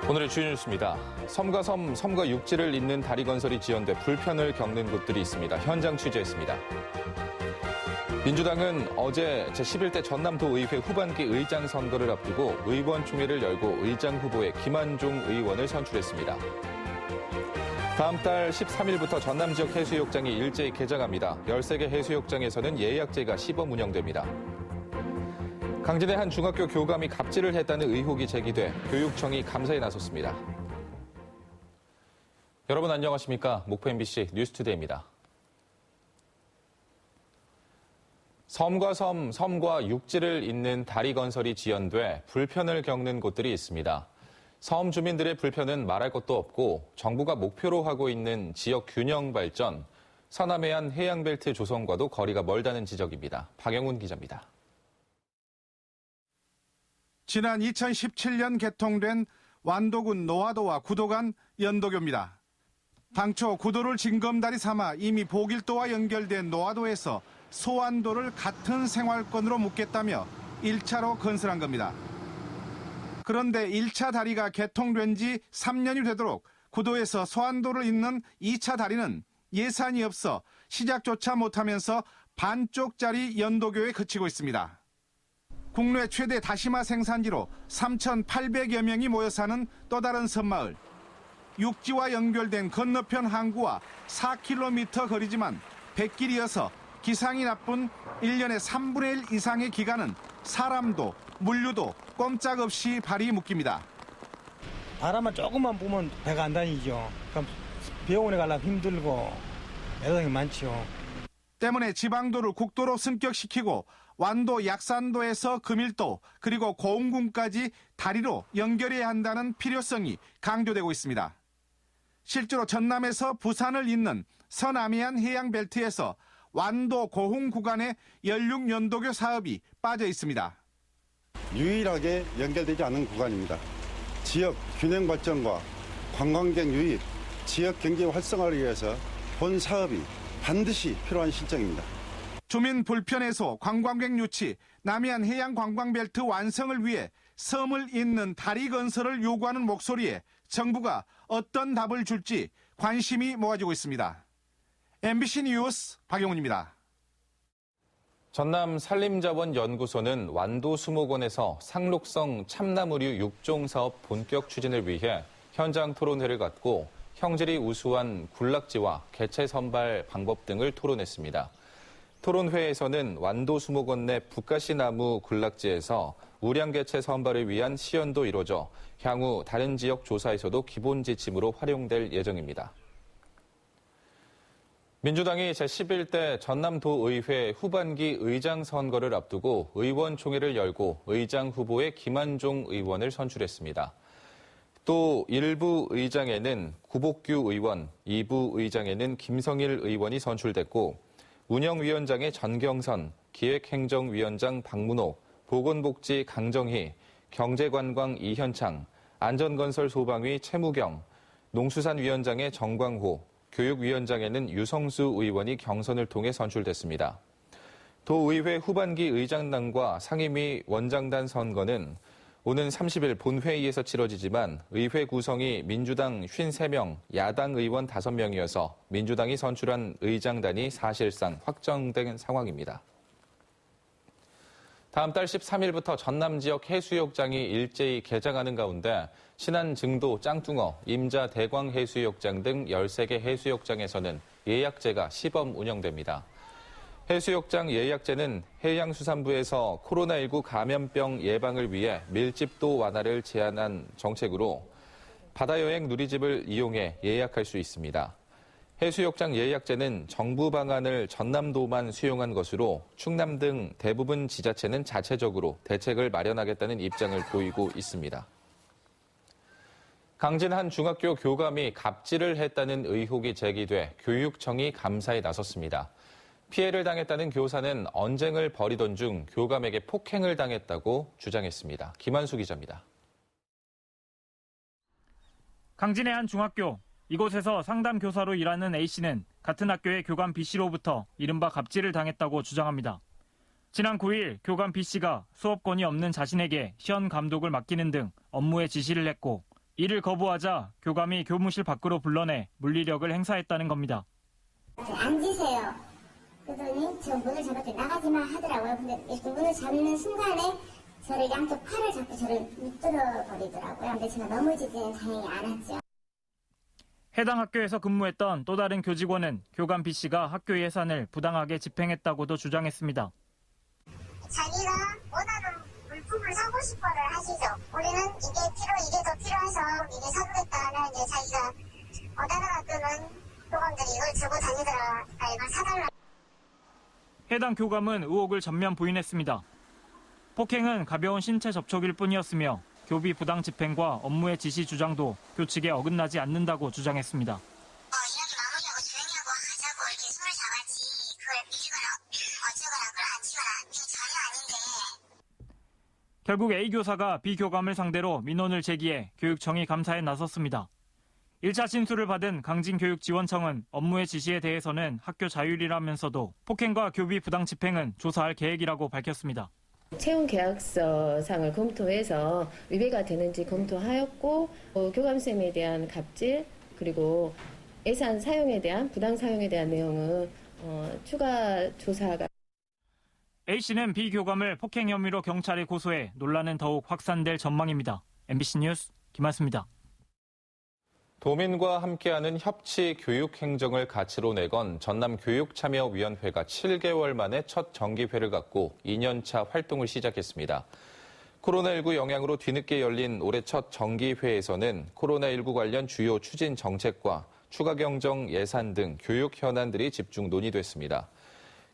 오늘의 주요 뉴스입니다. 섬과 섬, 섬과 육지를 잇는 다리 건설이 지연돼 불편을 겪는 곳들이 있습니다. 현장 취재했습니다. 민주당은 어제 제11대 전남도의회 후반기 의장 선거를 앞두고 의원총회를 열고 의장 후보에 김한종 의원을 선출했습니다. 다음 달 13일부터 전남 지역 해수욕장이 일제히 개장합니다. 13개 해수욕장에서는 예약제가 시범 운영됩니다. 강진의 한 중학교 교감이 갑질을 했다는 의혹이 제기돼 교육청이 감사에 나섰습니다. 여러분 안녕하십니까? 목포 MBC 뉴스투데이입니다. 섬과 섬, 섬과 육지를 잇는 다리 건설이 지연돼 불편을 겪는 곳들이 있습니다. 섬 주민들의 불편은 말할 것도 없고 정부가 목표로 하고 있는 지역 균형 발전, 서남해안 해양벨트 조성과도 거리가 멀다는 지적입니다. 박영훈 기자입니다. 지난 2017년 개통된 완도군 노하도와 구도 간 연도교입니다. 당초 구도를 징검다리 삼아 이미 보길도와 연결된 노하도에서 소완도를 같은 생활권으로 묶겠다며 1차로 건설한 겁니다. 그런데 1차 다리가 개통된 지 3년이 되도록 구도에서 소완도를 잇는 2차 다리는 예산이 없어 시작조차 못하면서 반쪽짜리 연도교에 그치고 있습니다. 국내 최대 다시마 생산지로 3,800여 명이 모여 사는 또 다른 섬마을. 육지와 연결된 건너편 항구와 4km 거리지만 뱃길이어서 기상이 나쁜 1년의 3분의 1 이상의 기간은 사람도 물류도 꼼짝없이 발이 묶입니다. 바람만 조금만 부면 배가 안 다니죠. 그럼 병원에 가려면 힘들고 애동이 많죠. 때문에 지방도를 국도로 승격시키고 완도 약산도에서 금일도 그리고 고흥군까지 다리로 연결해야 한다는 필요성이 강조되고 있습니다. 실제로 전남에서 부산을 잇는 서남해안 해양벨트에서 완도 고흥 구간의 연륙연도교 사업이 빠져 있습니다. 유일하게 연결되지 않는 구간입니다. 지역 균형 발전과 관광객 유입, 지역 경제 활성화를 위해서 본 사업이 반드시 필요한 실정입니다. 주민 불편 해소, 관광객 유치, 남해안 해양 관광벨트 완성을 위해 섬을 잇는 다리 건설을 요구하는 목소리에 정부가 어떤 답을 줄지 관심이 모아지고 있습니다. MBC 뉴스 박용훈입니다. 전남 산림자원연구소는 완도 수목원에서 상록성 참나무류 육종 사업 본격 추진을 위해 현장 토론회를 갖고 형질이 우수한 군락지와 개체 선발 방법 등을 토론했습니다. 토론회에서는 완도 수목원 내 북가시나무 군락지에서 우량 개체 선발을 위한 시연도 이뤄져 향후 다른 지역 조사에서도 기본 지침으로 활용될 예정입니다. 민주당이 제11대 전남도의회 후반기 의장 선거를 앞두고 의원총회를 열고 의장 후보에 김한종 의원을 선출했습니다. 또 1부 의장에는 구복규 의원, 2부 의장에는 김성일 의원이 선출됐고 운영위원장에 전경선, 기획행정위원장 박문옥, 보건복지 강정희, 경제관광 이현창, 안전건설 소방위 최무경, 농수산위원장에 정광호, 교육위원장에는 유성수 의원이 경선을 통해 선출됐습니다. 도의회 후반기 의장단과 상임위 원장단 선거는 오는 30일 본회의에서 치러지지만 의회 구성이 민주당 53명, 야당 의원 5명이어서 민주당이 선출한 의장단이 사실상 확정된 상황입니다. 다음 달 13일부터 전남 지역 해수욕장이 일제히 개장하는 가운데 신안 증도 짱뚱어, 임자 대광 해수욕장 등 13개 해수욕장에서는 예약제가 시범 운영됩니다. 해수욕장 예약제는 해양수산부에서 코로나19 감염병 예방을 위해 밀집도 완화를 제한한 정책으로 바다여행 누리집을 이용해 예약할 수 있습니다. 해수욕장 예약제는 정부 방안을 전남도만 수용한 것으로 충남 등 대부분 지자체는 자체적으로 대책을 마련하겠다는 입장을 보이고 있습니다. 강진 한 중학교 교감이 갑질을 했다는 의혹이 제기돼 교육청이 감사에 나섰습니다. 피해를 당했다는 교사는 언쟁을 벌이던 중 교감에게 폭행을 당했다고 주장했습니다. 김한수 기자입니다. 강진의 한 중학교, 이곳에서 상담 교사로 일하는 A씨는 같은 학교의 교감 B씨로부터 이른바 갑질을 당했다고 주장합니다. 지난 9일 교감 B씨가 수업권이 없는 자신에게 시연 감독을 맡기는 등 업무에 지시를 했고 이를 거부하자 교감이 교무실 밖으로 불러내 물리력을 행사했다는 겁니다. 앉으세요. 그러더니 저 문을 잡았더니 나가지 마 하더라고요. 근데 이렇게 문을 잡는 순간에 저를 양쪽 팔을 잡고 저를 묶들어 버리더라고요. 근데 제가 넘어지지는 다행히 않았죠. 해당 학교에서 근무했던 또 다른 교직원은 교감 B씨가 학교 예산을 부당하게 집행했다고도 주장했습니다. 자기가 원하는 물품을 사고 싶어를 하시죠. 우리는 이게 더 필요해서 이게 사주겠다는 이제 자기가 다른 학교는 교감들이 이걸 주고 다니더라. 이걸 사달라. 해당 교감은 의혹을 전면 부인했습니다. 폭행은 가벼운 신체 접촉일 뿐이었으며 교비 부당 집행과 업무의 지시 주장도 교칙에 어긋나지 않는다고 주장했습니다. 이렇게 마무리하고 조용히 하고 하자고 이렇게 손을 잡았지. 그걸 삐지거나 어쩌거나 그걸 안 치거나 이게 전혀 아닌데. 결국 A 교사가 B 교감을 상대로 민원을 제기해 교육청이 감사에 나섰습니다. 1차 진술을 받은 강진교육지원청은 업무의 지시에 대해서는 학교 자율이라면서도 폭행과 교비 부당 집행은 조사할 계획이라고 밝혔습니다. 채용 계약서상을 검토해서 위배가 되는지 검토하였고 교감쌤에 대한 갑질 그리고 예산 사용에 대한 부당 사용에 대한 내용은 추가 조사가. A씨는 B 교감을 폭행 혐의로 경찰에 고소해 논란은 더욱 확산될 전망입니다. MBC 뉴스 김한수입니다. 도민과 함께하는 협치 교육 행정을 가치로 내건 전남교육참여위원회가 7개월 만에 첫 정기회를 갖고 2년차 활동을 시작했습니다. 코로나19 영향으로 뒤늦게 열린 올해 첫 정기회에서는 코로나19 관련 주요 추진 정책과 추가 경정 예산 등 교육 현안들이 집중 논의됐습니다.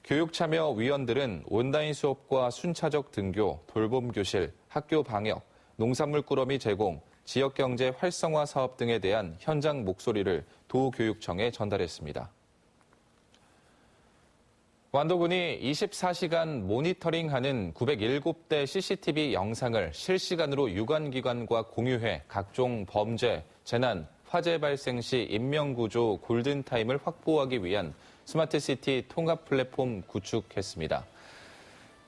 교육참여위원들은 온라인 수업과 순차적 등교, 돌봄교실, 학교 방역, 농산물 꾸러미 제공, 지역경제 활성화 사업 등에 대한 현장 목소리를 도교육청에 전달했습니다. 완도군이 24시간 모니터링하는 907대 CCTV 영상을 실시간으로 유관기관과 공유해 각종 범죄, 재난, 화재 발생 시 인명구조 골든타임을 확보하기 위한 스마트시티 통합 플랫폼 구축했습니다.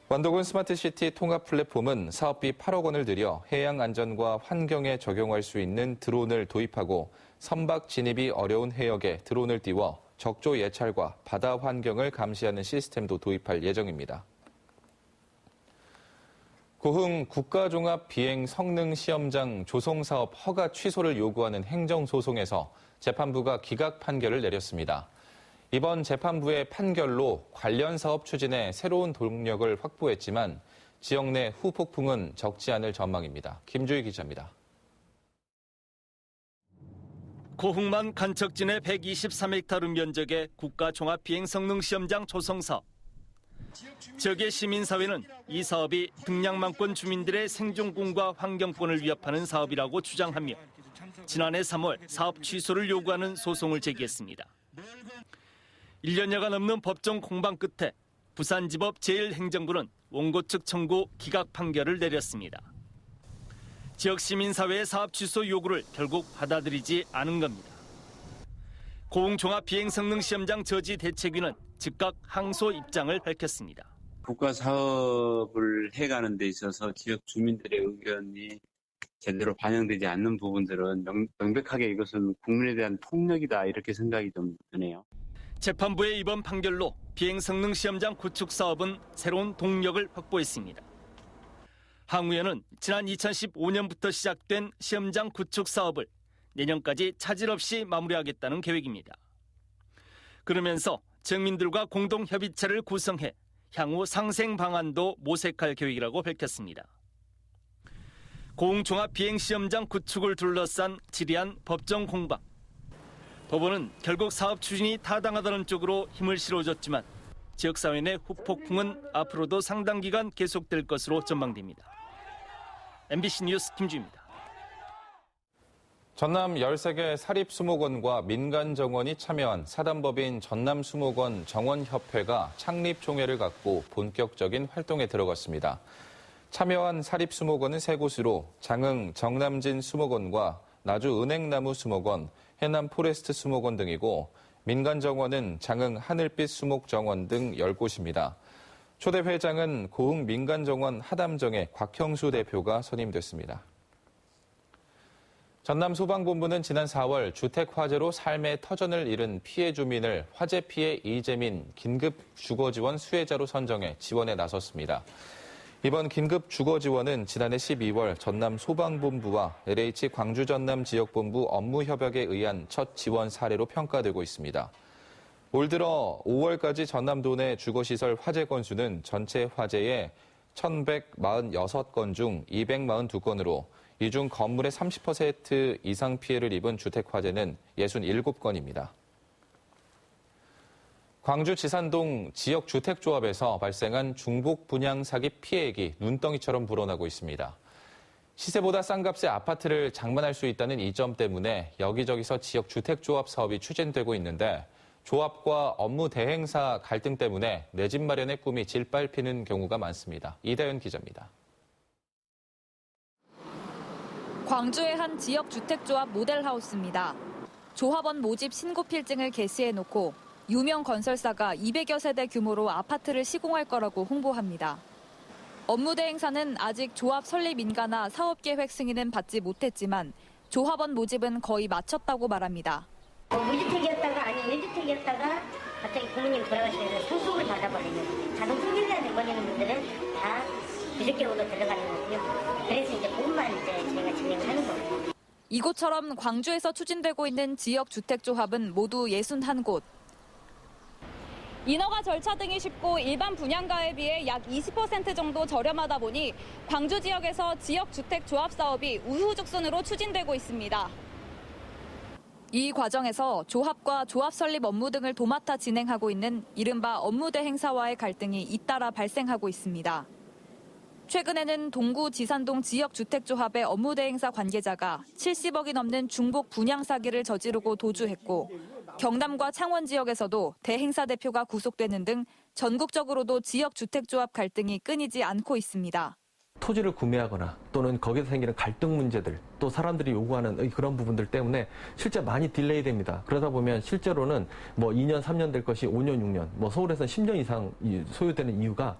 완도군 스마트시티 통합 플랫폼은 사업비 8억 원을 들여 해양 안전과 환경에 적용할 수 있는 드론을 도입하고 선박 진입이 어려운 해역에 드론을 띄워 적조 예찰과 바다 환경을 감시하는 시스템도 도입할 예정입니다. 고흥 국가종합비행성능시험장 조성사업 허가 취소를 요구하는 행정소송에서 재판부가 기각 판결을 내렸습니다. 이번 재판부의 판결로 관련 사업 추진에 새로운 동력을 확보했지만 지역 내 후폭풍은 적지 않을 전망입니다. 김주희 기자입니다. 고흥만 간척진의 123헥타르 면적의 국가종합비행성능시험장 조성사업. 지역의 시민사회는 이 사업이 등량만권 주민들의 생존권과 환경권을 위협하는 사업이라고 주장하며 지난해 3월 사업 취소를 요구하는 소송을 제기했습니다. 1년여가 넘는 법정 공방 끝에 부산지법 제1행정부는 원고 측 청구 기각 판결을 내렸습니다. 지역 시민사회의 사업 취소 요구를 결국 받아들이지 않은 겁니다. 고흥 종합비행성능시험장 저지 대책위는 즉각 항소 입장을 밝혔습니다. 국가 사업을 해가는 데 있어서 지역 주민들의 의견이 제대로 반영되지 않는 부분들은 명백하게 이것은 국민에 대한 폭력이다 이렇게 생각이 좀 드네요. 재판부의 이번 판결로 비행성능시험장 구축 사업은 새로운 동력을 확보했습니다. 항 의원은 지난 2015년부터 시작된 시험장 구축 사업을 내년까지 차질 없이 마무리하겠다는 계획입니다. 그러면서 지역민들과 공동협의체를 구성해 향후 상생 방안도 모색할 계획이라고 밝혔습니다. 고흥 종합비행시험장 구축을 둘러싼 지리한 법정 공방. 법원은 결국 사업 추진이 타당하다는 쪽으로 힘을 실어줬지만 지역사회 내 후폭풍은 앞으로도 상당 기간 계속될 것으로 전망됩니다. MBC 뉴스 김주희입니다. 전남 13개 사립수목원과 민간정원이 참여한 사단법인 전남수목원 정원협회가 창립총회를 갖고 본격적인 활동에 들어갔습니다. 참여한 사립수목원은 3곳으로 장흥 정남진 수목원과 나주 은행나무 수목원, 해남 포레스트 수목원 등이고 민간정원은 장흥 하늘빛 수목정원 등 10곳입니다. 초대 회장은 고흥 민간정원 하담정의 곽형수 대표가 선임됐습니다. 전남 소방본부는 지난 4월 주택 화재로 삶의 터전을 잃은 피해 주민을 화재 피해 이재민 긴급 주거 지원 수혜자로 선정해 지원에 나섰습니다. 이번 긴급 주거 지원은 지난해 12월 전남 소방본부와 LH 광주 전남 지역본부 업무 협약에 의한 첫 지원 사례로 평가되고 있습니다. 올 들어 5월까지 전남도 내 주거시설 화재 건수는 전체 화재의 1,146건 중 242건으로 이 중 건물의 30% 이상 피해를 입은 주택 화재는 67건입니다. 광주 지산동 지역주택조합에서 발생한 중복 분양 사기 피해액이 눈덩이처럼 불어나고 있습니다. 시세보다 싼 값의 아파트를 장만할 수 있다는 이점 때문에 여기저기서 지역주택조합 사업이 추진되고 있는데 조합과 업무 대행사 갈등 때문에 내 집 마련의 꿈이 질밟히는 경우가 많습니다. 이다연 기자입니다. 광주의 한 지역주택조합 모델하우스입니다. 조합원 모집 신고 필증을 게시해놓고 유명 건설사가 200여 세대 규모로 아파트를 시공할 거라고 홍보합니다. 업무 대행사는 아직 조합 설립 인가나 사업계획 승인은 받지 못했지만 조합원 모집은 거의 마쳤다고 말합니다. 무주택이었다가 아니 1주택이었다가 갑자기 부모님 돌아가시면서 상속을 받아버리는 자동 승진자 내버리는 분들은 다 무주택으로 들어가는 거고요. 그래서 이제 그것만 이제 저희가 진행을 하는 거예요. 이곳처럼 광주에서 추진되고 있는 지역 주택조합은 모두 61곳. 인허가 절차 등이 쉽고 일반 분양가에 비해 약 20% 정도 저렴하다 보니 광주 지역에서 지역 주택 조합 사업이 우후죽순으로 추진되고 있습니다. 이 과정에서 조합과 조합 설립 업무 등을 도맡아 진행하고 있는 이른바 업무 대행사와의 갈등이 잇따라 발생하고 있습니다. 최근에는 동구 지산동 지역주택조합의 업무 대행사 관계자가 70억이 넘는 중복 분양 사기를 저지르고 도주했고 경남과 창원 지역에서도 대행사 대표가 구속되는 등 전국적으로도 지역주택조합 갈등이 끊이지 않고 있습니다. 토지를 구매하거나 또는 거기서 생기는 갈등 문제들, 또 사람들이 요구하는 그런 부분들 때문에 실제 많이 딜레이 됩니다. 그러다 보면 실제로는 2년, 3년 될 것이 5년, 6년, 서울에서는 10년 이상 소요되는 이유가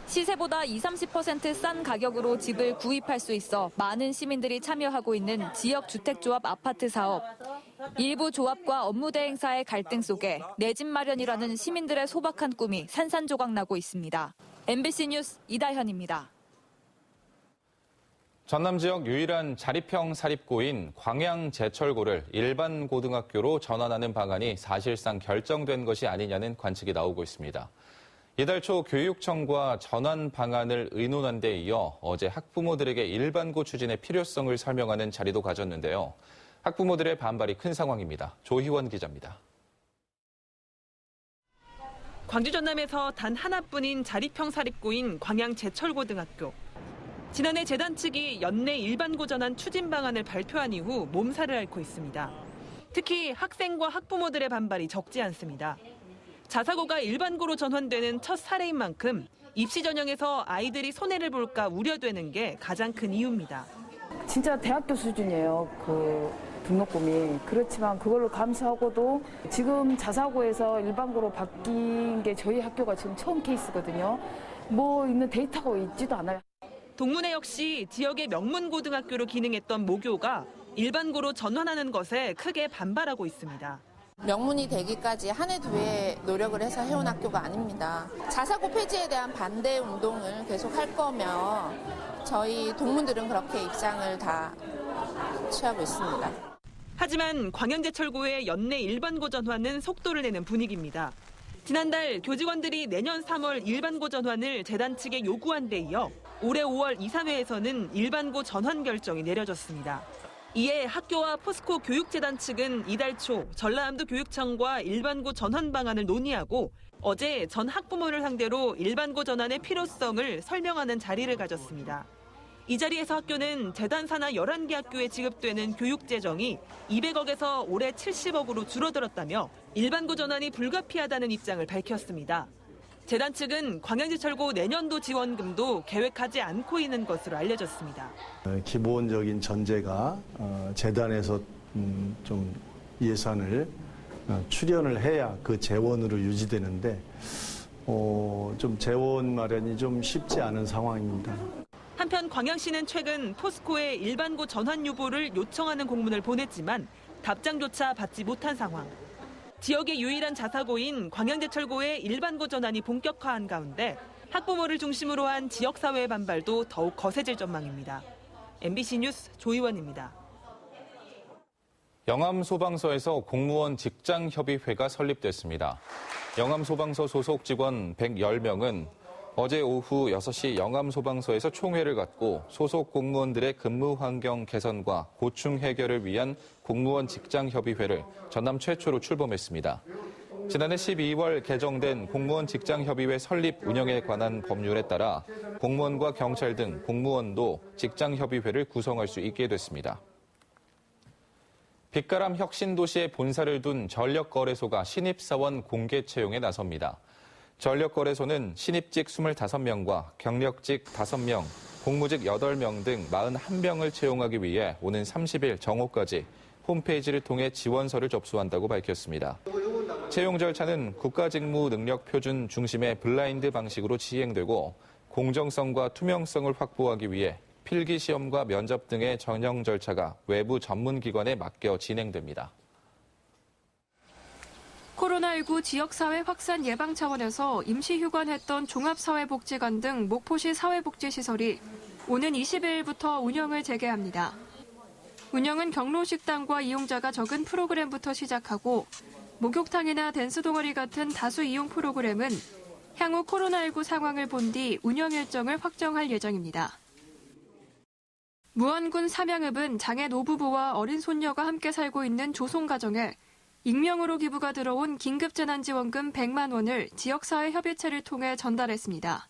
시세보다 20-30% 싼 가격으로 집을 구입할 수 있어 많은 시민들이 참여하고 있는 지역주택조합 아파트 사업. 일부 조합과 업무 대행사의 갈등 속에 내 집 마련이라는 시민들의 소박한 꿈이 산산조각나고 있습니다. MBC 뉴스 이다현입니다. 전남 지역 유일한 자립형 사립고인 광양제철고를 일반 고등학교로 전환하는 방안이 사실상 결정된 것이 아니냐는 관측이 나오고 있습니다. 이달 초 교육청과 전환 방안을 의논한 데 이어 어제 학부모들에게 일반고 추진의 필요성을 설명하는 자리도 가졌는데요. 학부모들의 반발이 큰 상황입니다. 조희원 기자입니다. 광주 전남에서 단 하나뿐인 자립형 사립고인 광양제철고등학교. 지난해 재단 측이 연내 일반고 전환 추진 방안을 발표한 이후 몸살을 앓고 있습니다. 특히 학생과 학부모들의 반발이 적지 않습니다. 자사고가 일반고로 전환되는 첫 사례인 만큼 입시 전형에서 아이들이 손해를 볼까 우려되는 게 가장 큰 이유입니다. 진짜 대학교 수준이에요. 등록금이. 그렇지만 그걸로 감수하고도 지금 자사고에서 일반고로 바뀐 게 저희 학교가 지금 처음 케이스거든요. 있는 데이터가 있지도 않아요. 동문회 역시 지역의 명문고등학교로 기능했던 모교가 일반고로 전환하는 것에 크게 반발하고 있습니다. 명문이 되기까지 한 해 두 해 노력을 해서 해온 학교가 아닙니다. 자사고 폐지에 대한 반대 운동을 계속 할 거면 저희 동문들은 그렇게 입장을 다 취하고 있습니다. 하지만 광양제철고의 연내 일반고 전환은 속도를 내는 분위기입니다. 지난달 교직원들이 내년 3월 일반고 전환을 재단 측에 요구한 데 이어 올해 5월 이사회에서는 일반고 전환 결정이 내려졌습니다. 이에 학교와 포스코 교육재단 측은 이달 초 전라남도 교육청과 일반고 전환 방안을 논의하고 어제 전 학부모를 상대로 일반고 전환의 필요성을 설명하는 자리를 가졌습니다. 이 자리에서 학교는 재단 산하 11개 학교에 지급되는 교육 재정이 200억에서 올해 70억으로 줄어들었다며 일반고 전환이 불가피하다는 입장을 밝혔습니다. 재단 측은 광양제철고 내년도 지원금도 계획하지 않고 있는 것으로 알려졌습니다. 기본적인 전제가 재단에서 좀 예산을 출연을 해야 그 재원으로 유지되는데 좀 재원 마련이 좀 쉽지 않은 상황입니다. 한편 한편 광양시는 최근 포스코에 일반고 전환 유보를 요청하는 공문을 보냈지만 답장조차 받지 못한 상황. 지역의 유일한 자사고인 광양제철고의 일반고 전환이 본격화한 가운데 학부모를 중심으로 한 지역사회의 반발도 더욱 거세질 전망입니다. MBC 뉴스 조희원입니다. 영암소방서에서 공무원 직장협의회가 설립됐습니다. 영암소방서 소속 직원 110명은 어제 오후 6시 영암소방서에서 총회를 갖고 소속 공무원들의 근무 환경 개선과 고충 해결을 위한 공무원 직장협의회를 전남 최초로 출범했습니다. 지난해 12월 개정된 공무원 직장협의회 설립 운영에 관한 법률에 따라 공무원과 경찰 등 공무원도 직장협의회를 구성할 수 있게 됐습니다. 빛가람 혁신도시에 본사를 둔 전력거래소가 신입사원 공개 채용에 나섭니다. 전력거래소는 신입직 25명과 경력직 5명, 공무직 8명 등 41명을 채용하기 위해 오는 30일 정오까지 홈페이지를 통해 지원서를 접수한다고 밝혔습니다. 채용 절차는 국가직무능력표준 중심의 블라인드 방식으로 시행되고 공정성과 투명성을 확보하기 위해 필기시험과 면접 등의 전형 절차가 외부 전문기관에 맡겨 진행됩니다. 코로나19 지역사회 확산 예방 차원에서 임시 휴관했던 종합사회복지관 등 목포시 사회복지시설이 오는 20일부터 운영을 재개합니다. 운영은 경로식당과 이용자가 적은 프로그램부터 시작하고 목욕탕이나 댄스 동아리 같은 다수 이용 프로그램은 향후 코로나19 상황을 본 뒤 운영 일정을 확정할 예정입니다. 무안군 삼양읍은 장애 노부부와 어린 손녀가 함께 살고 있는 조송가정에 익명으로 기부가 들어온 긴급재난지원금 100만 원을 지역사회협의체를 통해 전달했습니다.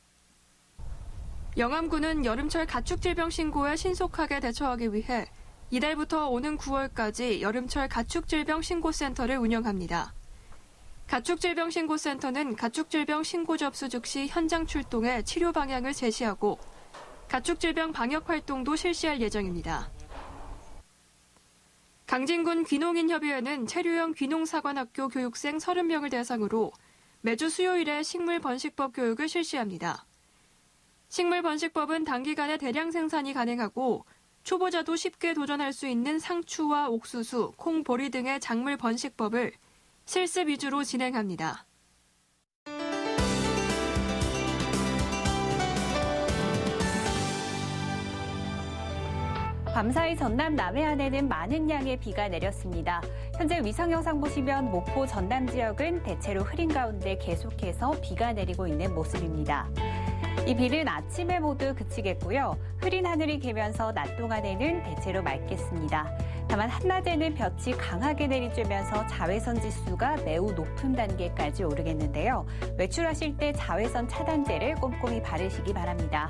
영암군은 여름철 가축질병 신고에 신속하게 대처하기 위해 이달부터 오는 9월까지 여름철 가축질병 신고센터를 운영합니다. 가축질병 신고센터는 가축질병 신고 접수 즉시 현장 출동해 치료 방향을 제시하고 가축질병 방역 활동도 실시할 예정입니다. 강진군 귀농인협의회는 체류형 귀농사관학교 교육생 30명을 대상으로 매주 수요일에 식물번식법 교육을 실시합니다. 식물번식법은 단기간에 대량 생산이 가능하고 초보자도 쉽게 도전할 수 있는 상추와 옥수수, 콩, 보리 등의 작물 번식법을 실습 위주로 진행합니다. 밤사이 전남 남해안에는 많은 양의 비가 내렸습니다. 현재 위성 영상 보시면 목포 전남 지역은 대체로 흐린 가운데 계속해서 비가 내리고 있는 모습입니다. 이 비는 아침에 모두 그치겠고요. 흐린 하늘이 개면서 낮 동안에는 대체로 맑겠습니다. 다만 한낮에는 볕이 강하게 내리쬐면서 자외선 지수가 매우 높은 단계까지 오르겠는데요. 외출하실 때 자외선 차단제를 꼼꼼히 바르시기 바랍니다.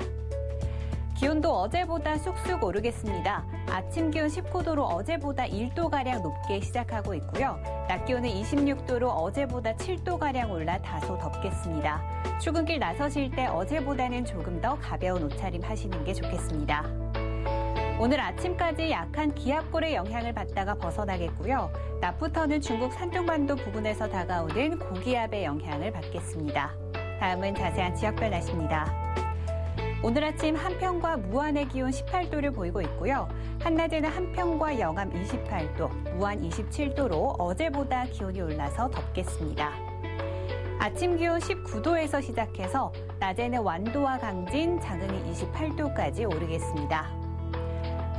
기온도 어제보다 쑥쑥 오르겠습니다. 아침 기온 19도로 어제보다 1도가량 높게 시작하고 있고요. 낮 기온은 26도로 어제보다 7도가량 올라 다소 덥겠습니다. 출근길 나서실 때 어제보다는 조금 더 가벼운 옷차림 하시는 게 좋겠습니다. 오늘 아침까지 약한 기압골의 영향을 받다가 벗어나겠고요. 낮부터는 중국 산둥반도 부근에서 다가오는 고기압의 영향을 받겠습니다. 다음은 자세한 지역별 날씨입니다. 오늘 아침 한평과 무안의 기온 18도를 보이고 있고요. 한낮에는 한평과 영암 28도, 무안 27도로 어제보다 기온이 올라서 덥겠습니다. 아침 기온 19도에서 시작해서 낮에는 완도와 강진, 장흥이 28도까지 오르겠습니다.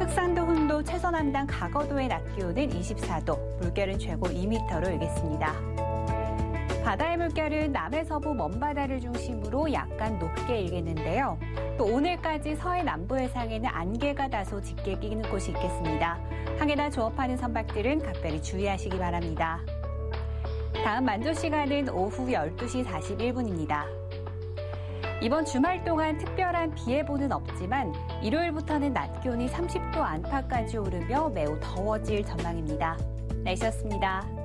흑산도, 훈도, 최서남단, 가거도의 낮 기온은 24도, 물결은 최고 2m로 일겠습니다. 바다의 물결은 남해서부 먼바다를 중심으로 약간 높게 일겠는데요. 또 오늘까지 서해 남부 해상에는 안개가 다소 짙게 끼는 곳이 있겠습니다. 항해나 조업하는 선박들은 각별히 주의하시기 바랍니다. 다음 만조 시간은 오후 12시 41분입니다. 이번 주말 동안 특별한 비 예보는 없지만 일요일부터는 낮 기온이 30도 안팎까지 오르며 매우 더워질 전망입니다. 날씨였습니다.